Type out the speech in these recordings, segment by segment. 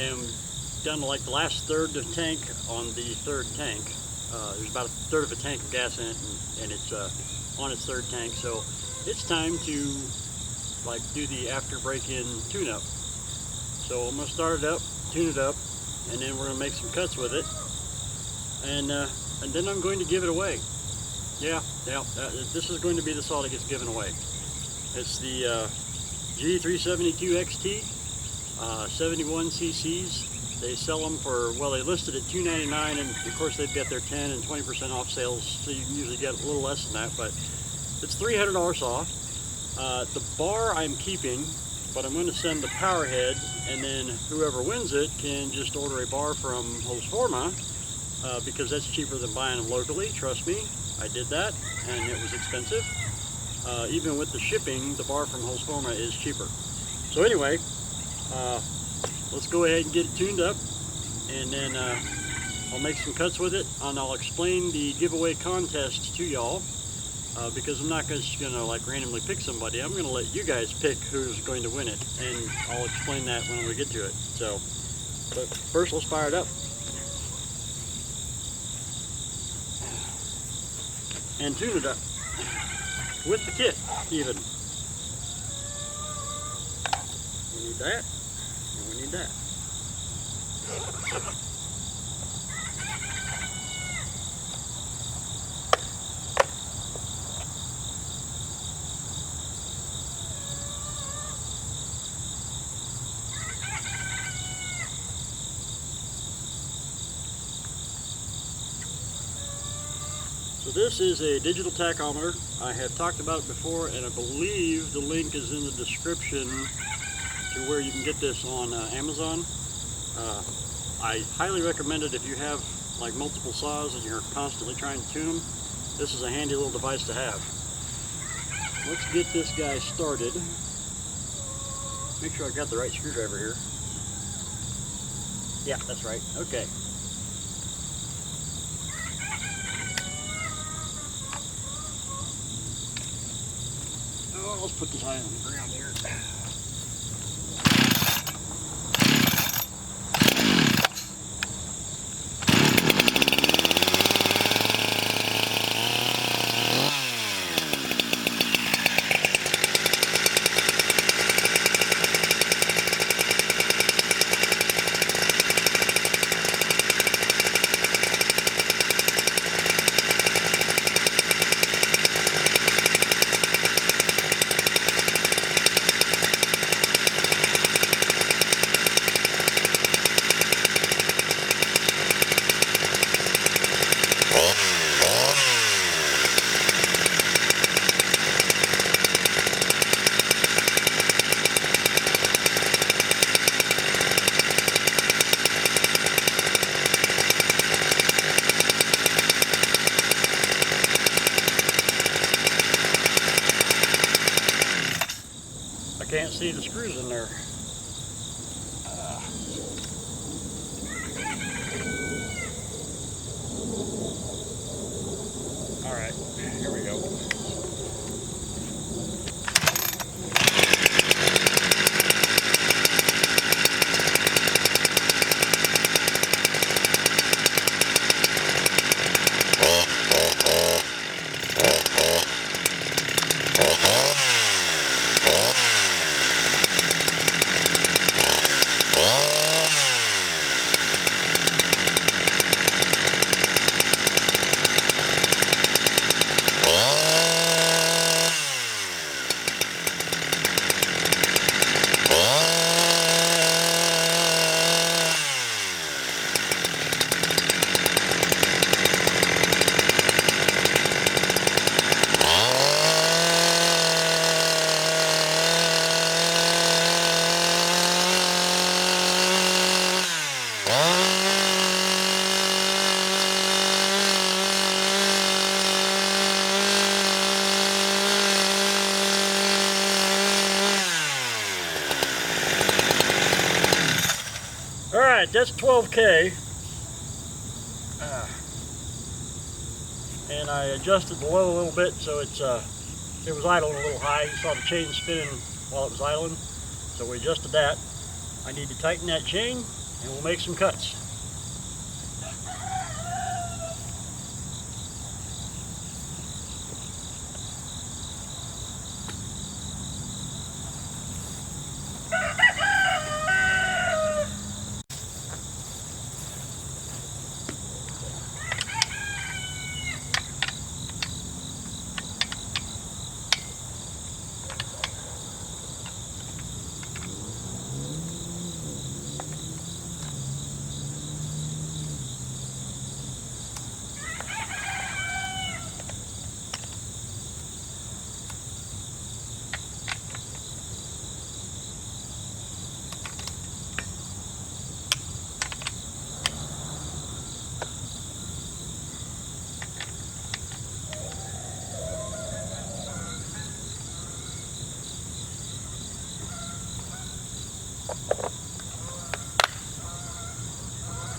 am down to like the last third of tank on the third tank. There's about a third of a tank of gas in it, and it's on its third tank, so it's time to like do the after break-in tune-up. So I'm going to start it up, tune it up, and then we're going to make some cuts with it, and then I'm going to give it away. This is going to be the saw that gets given away. It's the G372 XT, 71 cc's. They sell them for, well, they listed at $2.99, and of course they've got their 10 and 20% off sales, so you can usually get a little less than that, but it's $300 saw. The bar I'm keeping, but I'm going to send the power head, and then whoever wins it can just order a bar from Holzforma, because that's cheaper than buying them locally. Trust me, I did that, and it was expensive. Even with the shipping, the bar from Holzforma is cheaper. So anyway, let's go ahead and get it tuned up, and then I'll make some cuts with it, and I'll explain the giveaway contest to y'all, because I'm not just going to like randomly pick somebody. I'm going to let you guys pick who's going to win it, and I'll explain that when we get to it. So, but first let's fire it up. And tune it up with the kit even. We need that, and we need that. So this is a digital tachometer. I have talked about it before, and I believe the link is in the description to where you can get this on Amazon. I highly recommend it if you have like multiple saws and you're constantly trying to tune them. This is a handy little device to have. Let's get this guy started. Make sure I've got the right screwdriver here. Yeah, that's right. Okay. Oh, let's put this eye on the ground here. Can't see the screws in there. All right, here we go. Alright, that's 12K. And I adjusted the low a little bit so it was idling a little high. You saw the chain spinning while it was idling, so we adjusted that. I need to tighten that chain, and we'll make some cuts.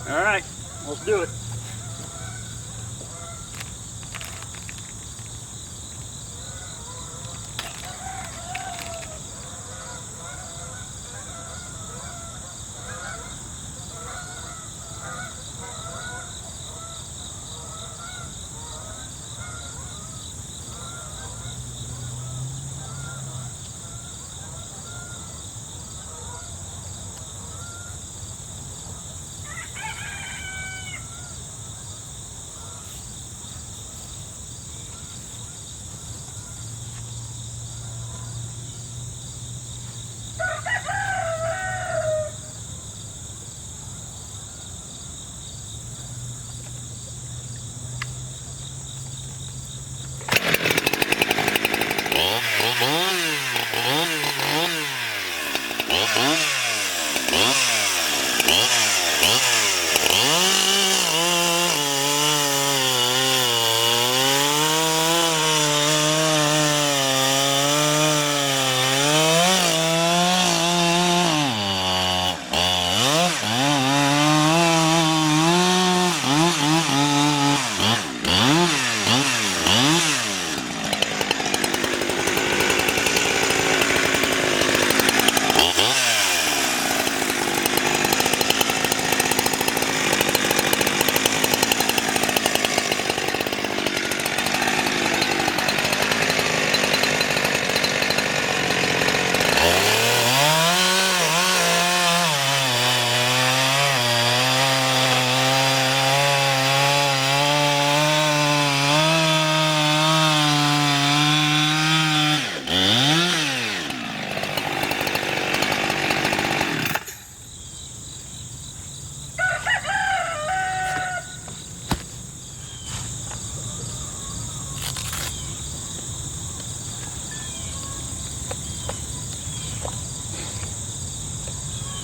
All right, let's do it.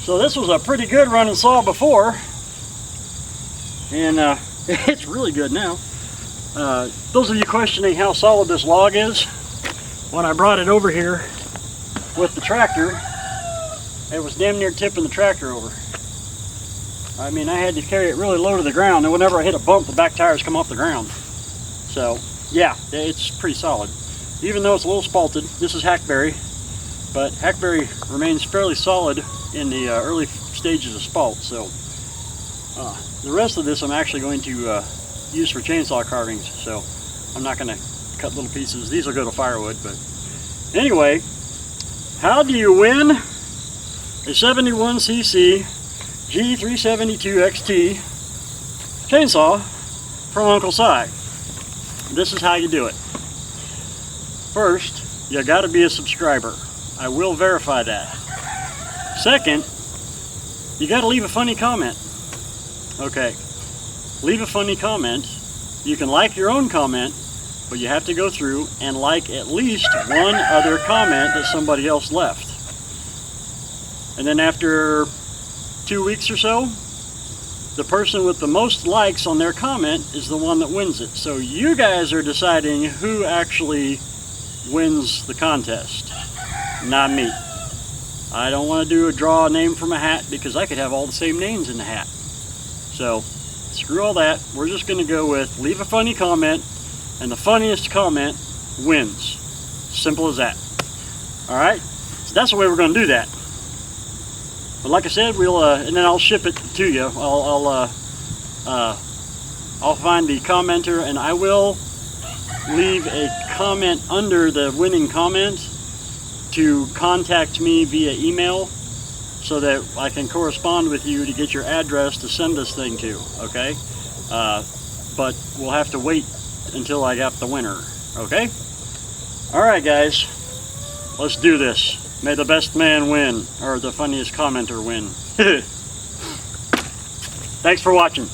So this was a pretty good running saw before, and it's really good now. Those of you questioning how solid this log is, when I brought it over here with the tractor, it was damn near tipping the tractor over. I mean, I had to carry it really low to the ground, and whenever I hit a bump, the back tires come off the ground. So yeah, it's pretty solid. Even though it's a little spalted, this is hackberry, but hackberry remains fairly solid in the early stages of spalt. So the rest of this I'm actually going to use for chainsaw carvings, so I'm not going to cut little pieces. These will go to firewood. But anyway, how do you win a 71cc G372XT chainsaw from Uncle Cy? This is how you do it. First, you got to be a subscriber. I will verify that. Second, you got to leave a funny comment. Okay, leave a funny comment. You can like your own comment, but you have to go through and like at least one other comment that somebody else left. And then after 2 weeks or so, the person with the most likes on their comment is the one that wins it. So you guys are deciding who actually wins the contest, not me. I don't want to draw a name from a hat, because I could have all the same names in the hat. So screw all that. We're just going to go with leave a funny comment, and the funniest comment wins. Simple as that. Alright, so that's the way we're going to do that. But like I said, we'll and then I'll ship it to you. I'll find the commenter, and I will leave a comment under the winning comment to contact me via email, so that I can correspond with you to get your address to send this thing to. Okay, but we'll have to wait until I got the winner. Okay. All right, guys. Let's do this. May the best man win, or the funniest commenter win. Thanks for watching.